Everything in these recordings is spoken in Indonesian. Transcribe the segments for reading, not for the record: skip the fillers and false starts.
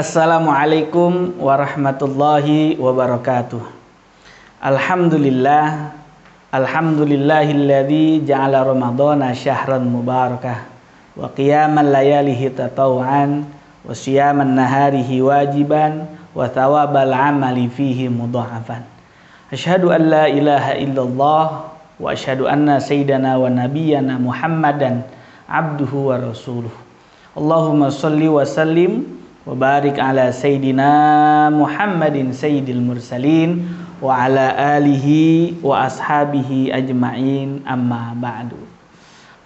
Assalamualaikum warahmatullahi wabarakatuh. Alhamdulillah, alhamdulillahilladzi ja'ala ramadhana syahran mubarakah wa qiyamal layalihi tatawuan wa siyaman naharihi wajiban wa thawabal amali fihi mudha'afan. Asyhadu an la ilaha illallah wa asyhadu anna sayyidana wa nabiyyana Muhammadan abduhu wa rasuluh. Allahumma shalli wa sallim wa barik ala sayyidina Muhammadin sayyidil mursalin wa ala alihi wa ashabihi ajma'in, amma ba'du.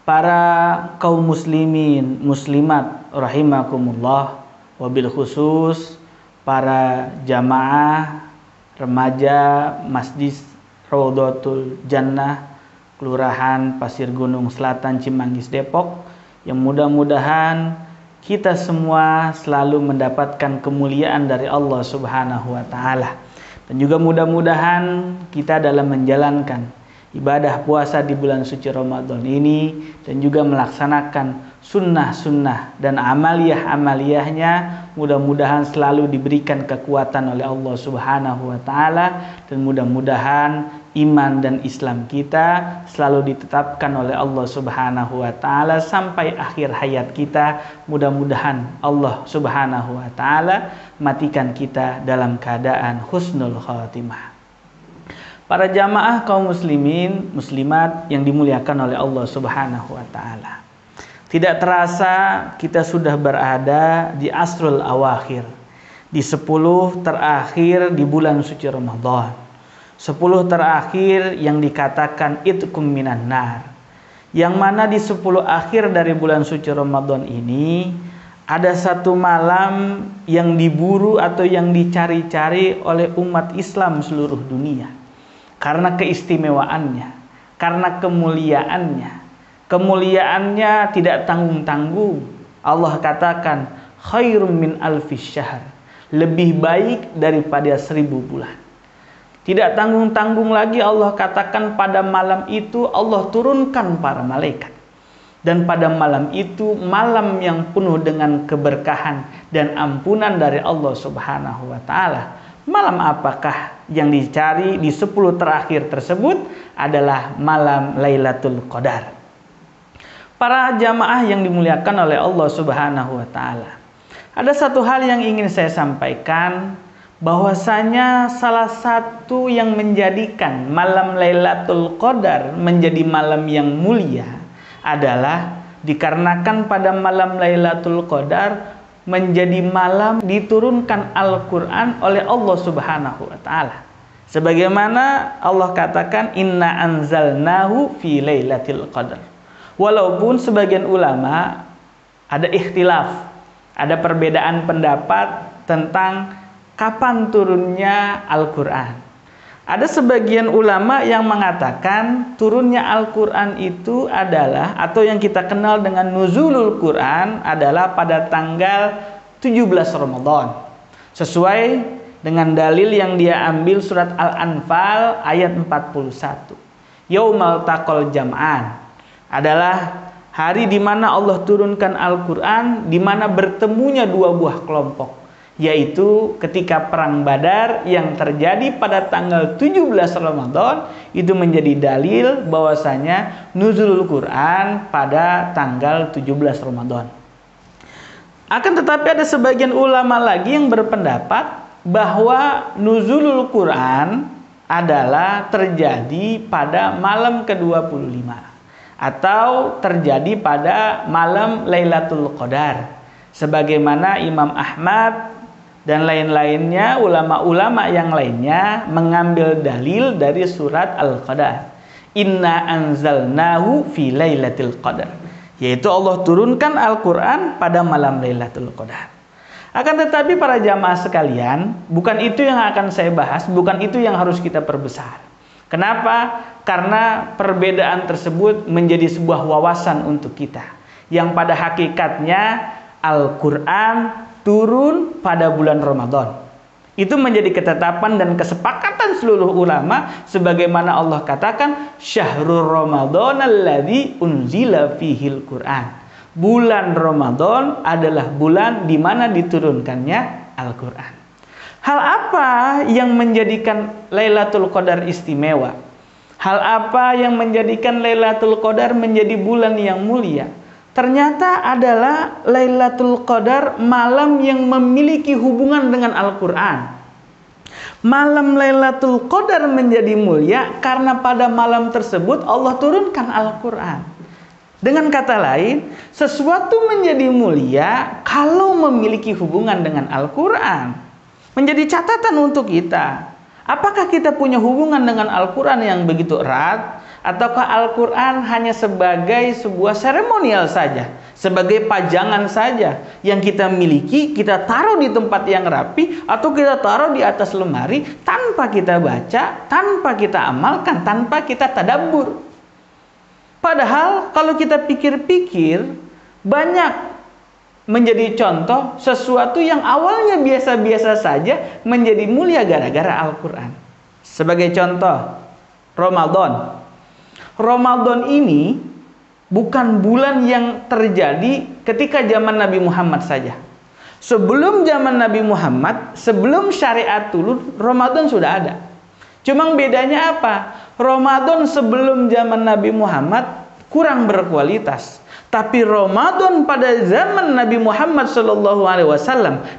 Para kaum muslimin muslimat rahimakumullah, wabil khusus para jamaah remaja Masjid Raudhatul Jannah Kelurahan Pasir Gunung Selatan, Cimanggis, Depok, yang mudah-mudahan kita semua selalu mendapatkan kemuliaan dari Allah Subhanahu wa taala. Dan juga mudah-mudahan kita dalam menjalankan ibadah puasa di bulan suci Ramadan ini dan juga melaksanakan sunnah-sunnah dan amaliyah-amaliyahnya, mudah-mudahan selalu diberikan kekuatan oleh Allah Subhanahu wa taala, dan mudah-mudahan iman dan Islam kita selalu ditetapkan oleh Allah Subhanahu wa taala sampai akhir hayat kita. Mudah-mudahan Allah Subhanahu wa taala matikan kita dalam keadaan husnul khatimah. Para jamaah kaum muslimin muslimat yang dimuliakan oleh Allah Subhanahu wa taala, tidak terasa kita sudah berada di asrul awakhir, di 10 terakhir di bulan suci Ramadan. 10 terakhir yang dikatakan itqum minan nar, yang mana di 10 akhir dari bulan suci Ramadan ini ada satu malam yang diburu atau yang dicari-cari oleh umat Islam seluruh dunia karena keistimewaannya, karena kemuliaannya. Kemuliaannya tidak tanggung-tanggung. Allah katakan khairum min alfis syahr, lebih baik daripada 1000 bulan. Tidak tanggung-tanggung lagi, Allah katakan pada malam itu Allah turunkan para malaikat. Dan pada malam itu malam yang penuh dengan keberkahan dan ampunan dari Allah Subhanahu wa taala. Malam apakah yang dicari di 10 terakhir tersebut? Adalah malam Lailatul Qadar. Para jamaah yang dimuliakan oleh Allah Subhanahu wa taala, ada satu hal yang ingin saya sampaikan, bahwasanya salah satu yang menjadikan malam Lailatul Qadar menjadi malam yang mulia adalah dikarenakan pada malam Lailatul Qadar menjadi malam diturunkan Al-Quran oleh Allah Subhanahu wa taala. Sebagaimana Allah katakan inna anzalnahu fi lailatul qadar. Walaupun sebagian ulama ada ikhtilaf, ada perbedaan pendapat tentang kapan turunnya Al-Quran. Ada sebagian ulama yang mengatakan turunnya Al-Quran itu adalah, atau yang kita kenal dengan nuzulul Quran, adalah pada tanggal 17 Ramadan. Sesuai dengan dalil yang dia ambil surat Al-Anfal ayat 41. Yaumal taqal jam'an adalah hari di mana Allah turunkan Al-Quran, di mana bertemunya 2 buah kelompok, yaitu ketika perang Badar yang terjadi pada tanggal 17 Ramadan. Itu menjadi dalil bahwasanya nuzulul Quran pada tanggal 17 Ramadan. Akan tetapi ada sebagian ulama lagi yang berpendapat bahwa nuzulul Quran adalah terjadi pada malam ke-25 atau terjadi pada malam Lailatul Qadar, sebagaimana Imam Ahmad dan lain-lainnya, ulama-ulama yang lainnya mengambil dalil dari surat Al-Qadar. Inna anzalnahu fi lailatul qadar, yaitu Allah turunkan Al-Quran pada malam Lailatul Qadar. Akan tetapi para jamaah sekalian, bukan itu yang akan saya bahas, bukan itu yang harus kita perbesar. Kenapa? Karena perbedaan tersebut menjadi sebuah wawasan untuk kita, yang pada hakikatnya Al-Quran turun pada bulan Ramadan. Itu menjadi ketetapan dan kesepakatan seluruh ulama, sebagaimana Allah katakan syahrul Ramadan alladzi unzila fihil Quran. Bulan Ramadan adalah bulan di mana diturunkannya Al-Quran. Hal apa yang menjadikan Lailatul Qadar istimewa? Hal apa yang menjadikan Lailatul Qadar menjadi bulan yang mulia? Ternyata adalah Lailatul Qadar malam yang memiliki hubungan dengan Al-Quran. Malam Lailatul Qadar menjadi mulia karena pada malam tersebut Allah turunkan Al-Quran. Dengan kata lain, sesuatu menjadi mulia kalau memiliki hubungan dengan Al-Quran. Menjadi catatan untuk kita. Apakah kita punya hubungan dengan Al-Quran yang begitu erat? Ataukah Al-Quran hanya sebagai sebuah seremonial saja? Sebagai pajangan saja yang kita miliki, kita taruh di tempat yang rapi, atau kita taruh di atas lemari tanpa kita baca, tanpa kita amalkan, tanpa kita tadabbur. Padahal kalau kita pikir-pikir, banyak menjadi contoh sesuatu yang awalnya biasa-biasa saja menjadi mulia gara-gara Al-Quran. Sebagai contoh, Ramadan. Ramadan ini bukan bulan yang terjadi ketika zaman Nabi Muhammad saja. Sebelum zaman Nabi Muhammad, sebelum syariat turun, Ramadan sudah ada. Cuma bedanya apa? Ramadan sebelum zaman Nabi Muhammad kurang berkualitas. Tapi Ramadan pada zaman Nabi Muhammad SAW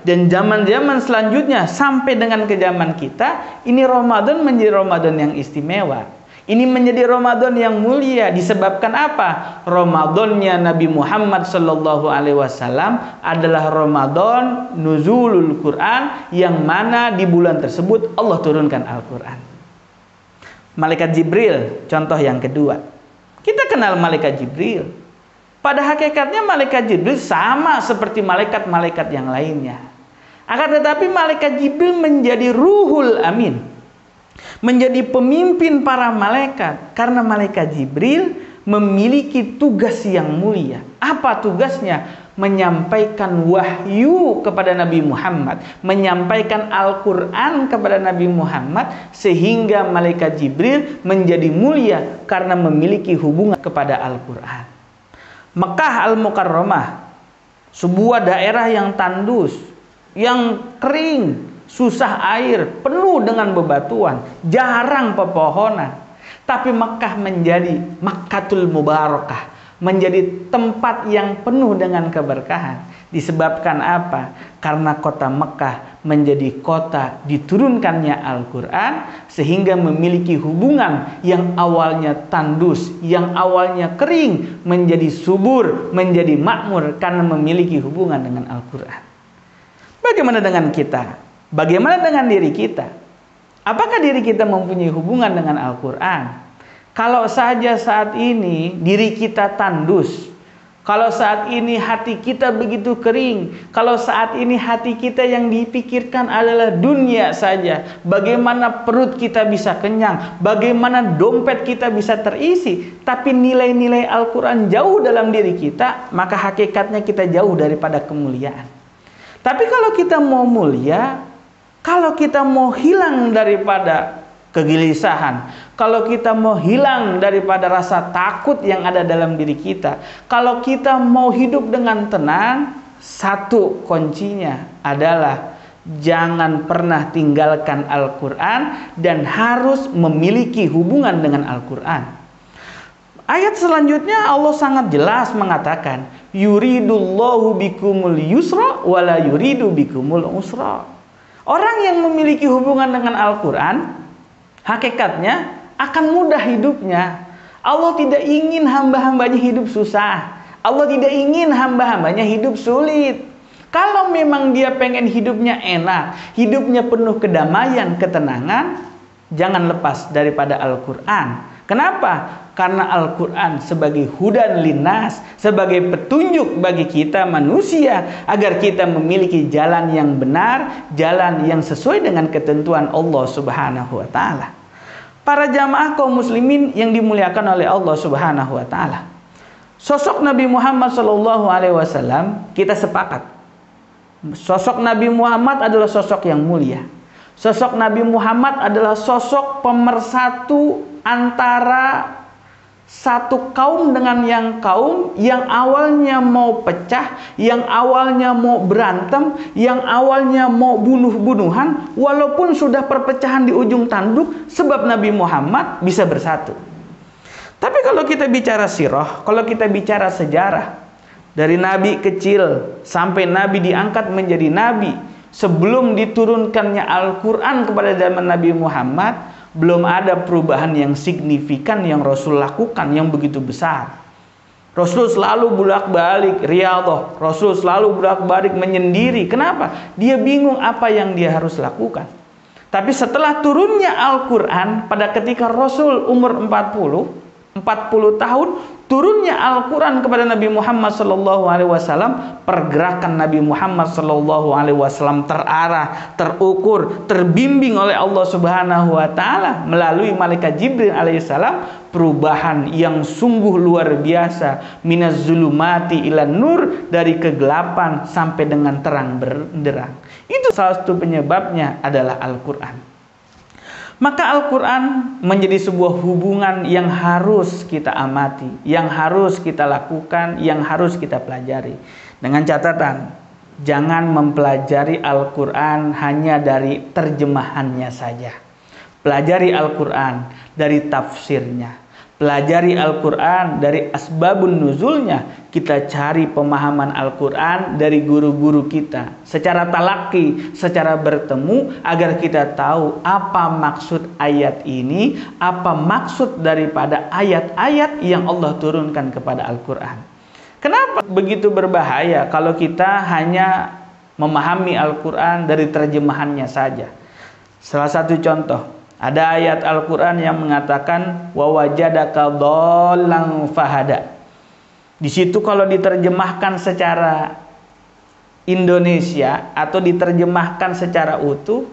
dan zaman-zaman selanjutnya sampai dengan ke zaman kita, ini Ramadan menjadi Ramadan yang istimewa. Ini menjadi Ramadan yang mulia. Disebabkan apa? Ramadannya Nabi Muhammad SAW adalah Ramadan nuzulul Quran, yang mana di bulan tersebut Allah turunkan Al-Quran. Malaikat Jibril, contoh yang kedua. Kita kenal Malaikat Jibril. Pada hakikatnya Malaikat Jibril sama seperti malaikat-malaikat yang lainnya. Akan tetapi Malaikat Jibril menjadi ruhul amin, menjadi pemimpin para malaikat. Karena Malaikat Jibril memiliki tugas yang mulia. Apa tugasnya? Menyampaikan wahyu kepada Nabi Muhammad, menyampaikan Al-Quran kepada Nabi Muhammad, sehingga Malaikat Jibril menjadi mulia karena memiliki hubungan kepada Al-Quran. Mekah Al-Mukarramah, sebuah daerah yang tandus, yang kering, susah air, penuh dengan bebatuan, jarang pepohonan. Tapi Mekah menjadi Makkatul Mubarakah, menjadi tempat yang penuh dengan keberkahan. Disebabkan apa? Karena kota Mekah menjadi kota diturunkannya Al-Quran, sehingga memiliki hubungan yang awalnya tandus, yang awalnya kering, menjadi subur, menjadi makmur karena memiliki hubungan dengan Al-Quran. Bagaimana dengan kita? Bagaimana dengan diri kita? Apakah diri kita mempunyai hubungan dengan Al-Quran? Kalau saja saat ini diri kita tandus, kalau saat ini hati kita begitu kering, kalau saat ini hati kita yang dipikirkan adalah dunia saja, bagaimana perut kita bisa kenyang, bagaimana dompet kita bisa terisi, tapi nilai-nilai Al-Quran jauh dalam diri kita, maka hakikatnya kita jauh daripada kemuliaan. Tapi kalau kita mau mulia, kalau kita mau hilang daripada kegelisahan, kalau kita mau hilang daripada rasa takut yang ada dalam diri kita, kalau kita mau hidup dengan tenang, satu kuncinya adalah jangan pernah tinggalkan Al-Quran dan harus memiliki hubungan dengan Al-Quran. Ayat selanjutnya Allah sangat jelas mengatakan, yuridullahu bikumul yusra wala yuridu bikumul usra. Orang yang memiliki hubungan dengan Al-Quran, hakikatnya akan mudah hidupnya. Allah tidak ingin hamba-hambanya hidup susah. Allah tidak ingin hamba-hambanya hidup sulit. Kalau memang dia pengen hidupnya enak, hidupnya penuh kedamaian, ketenangan, jangan lepas daripada Al-Quran. Kenapa? Karena Al-Quran sebagai hudan linnas, sebagai petunjuk bagi kita manusia, agar kita memiliki jalan yang benar, jalan yang sesuai dengan ketentuan Allah Subhanahu wa Ta'ala. Para jamaah kaum muslimin yang dimuliakan oleh Allah Subhanahu wa Ta'ala, sosok Nabi Muhammad SAW, kita sepakat, sosok Nabi Muhammad adalah sosok yang mulia. Sosok Nabi Muhammad adalah sosok pemersatu antara Satu kaum dengan yang kaum yang awalnya mau pecah, yang awalnya mau berantem, yang awalnya mau bunuh-bunuhan, walaupun sudah perpecahan di ujung tanduk, sebab Nabi Muhammad bisa bersatu. Tapi kalau kita bicara sirah, kalau kita bicara sejarah, dari Nabi kecil sampai Nabi diangkat menjadi Nabi, sebelum diturunkannya Al-Quran kepada zaman Nabi Muhammad, belum ada perubahan yang signifikan yang Rasul lakukan yang begitu besar. Rasul selalu bolak-balik riyadhah, Rasul selalu bolak-balik menyendiri. Kenapa? Dia bingung apa yang dia harus lakukan. Tapi setelah turunnya Al-Quran, pada ketika Rasul umur 40 tahun, turunnya Al-Quran kepada Nabi Muhammad SAW, pergerakan Nabi Muhammad SAW terarah, terukur, terbimbing oleh Allah Subhanahu wa Ta'ala melalui malaikat Jibril alaihissalam. Perubahan yang sungguh luar biasa, minaz zulumati ilan nur, dari kegelapan sampai dengan terang benderang. Itu salah satu penyebabnya adalah Al-Quran. Maka Al-Quran menjadi sebuah hubungan yang harus kita amati, yang harus kita lakukan, yang harus kita pelajari. Dengan catatan, jangan mempelajari Al-Quran hanya dari terjemahannya saja. Pelajari Al-Quran dari tafsirnya. Pelajari Al-Quran dari asbabun nuzulnya. Kita cari pemahaman Al-Quran dari guru-guru kita secara talaki, secara bertemu, agar kita tahu apa maksud ayat ini, apa maksud daripada ayat-ayat yang Allah turunkan kepada Al-Quran. Kenapa begitu berbahaya kalau kita hanya memahami Al-Quran dari terjemahannya saja? Salah satu contoh, ada ayat Al-Quran yang mengatakan wa wajadaka dhallan fahada. Di situ kalau diterjemahkan secara Indonesia atau diterjemahkan secara utuh,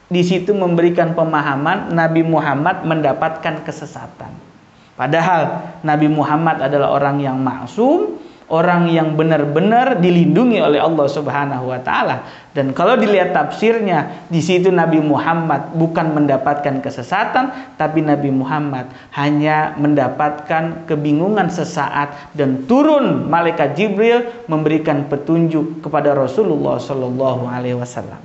di situ memberikan pemahaman Nabi Muhammad mendapatkan kesesatan. Padahal Nabi Muhammad adalah orang yang maksum, orang yang benar-benar dilindungi oleh Allah Subhanahu wa Ta'ala. Dan kalau dilihat tafsirnya, di situ Nabi Muhammad bukan mendapatkan kesesatan, tapi Nabi Muhammad hanya mendapatkan kebingungan sesaat, dan turun malaikat Jibril memberikan petunjuk kepada Rasulullah Shallallahu Alaihi Wasallam.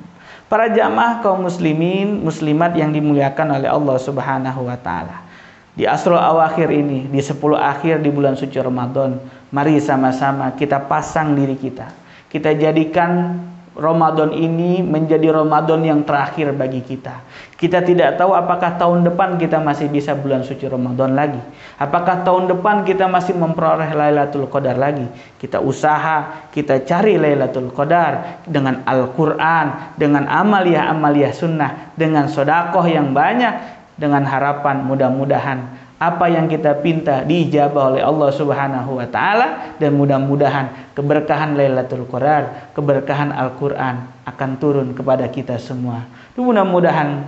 Para jamaah kaum muslimin, muslimat yang dimuliakan oleh Allah Subhanahu wa Ta'ala, di Asrul Awakhir ini, di 10 akhir di bulan suci Ramadan, mari sama-sama kita pasang diri kita. Kita jadikan Ramadan ini menjadi Ramadan yang terakhir bagi kita. Kita tidak tahu apakah tahun depan kita masih bisa bulan suci Ramadan lagi. Apakah tahun depan kita masih memperoleh Lailatul Qadar lagi. Kita usaha, kita cari Lailatul Qadar dengan Al-Quran, dengan amaliyah-amaliyah sunnah, dengan sedekah yang banyak, dengan harapan mudah-mudahan apa yang kita pinta diijabah oleh Allah Subhanahu wa Ta'ala, dan mudah-mudahan keberkahan Lailatul Qadar, keberkahan Al-Quran akan turun kepada kita semua. Dan mudah-mudahan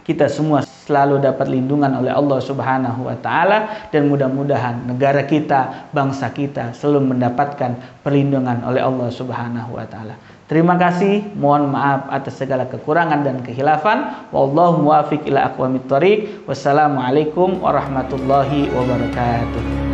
kita semua selalu dapat lindungan oleh Allah Subhanahu wa Ta'ala, dan mudah-mudahan negara kita, bangsa kita selalu mendapatkan perlindungan oleh Allah Subhanahu wa Ta'ala. Terima kasih, mohon maaf atas segala kekurangan dan khilafan. Wallahu muwaffiq ila aqwamit thoriq. Wassalamualaikum warahmatullahi wabarakatuh.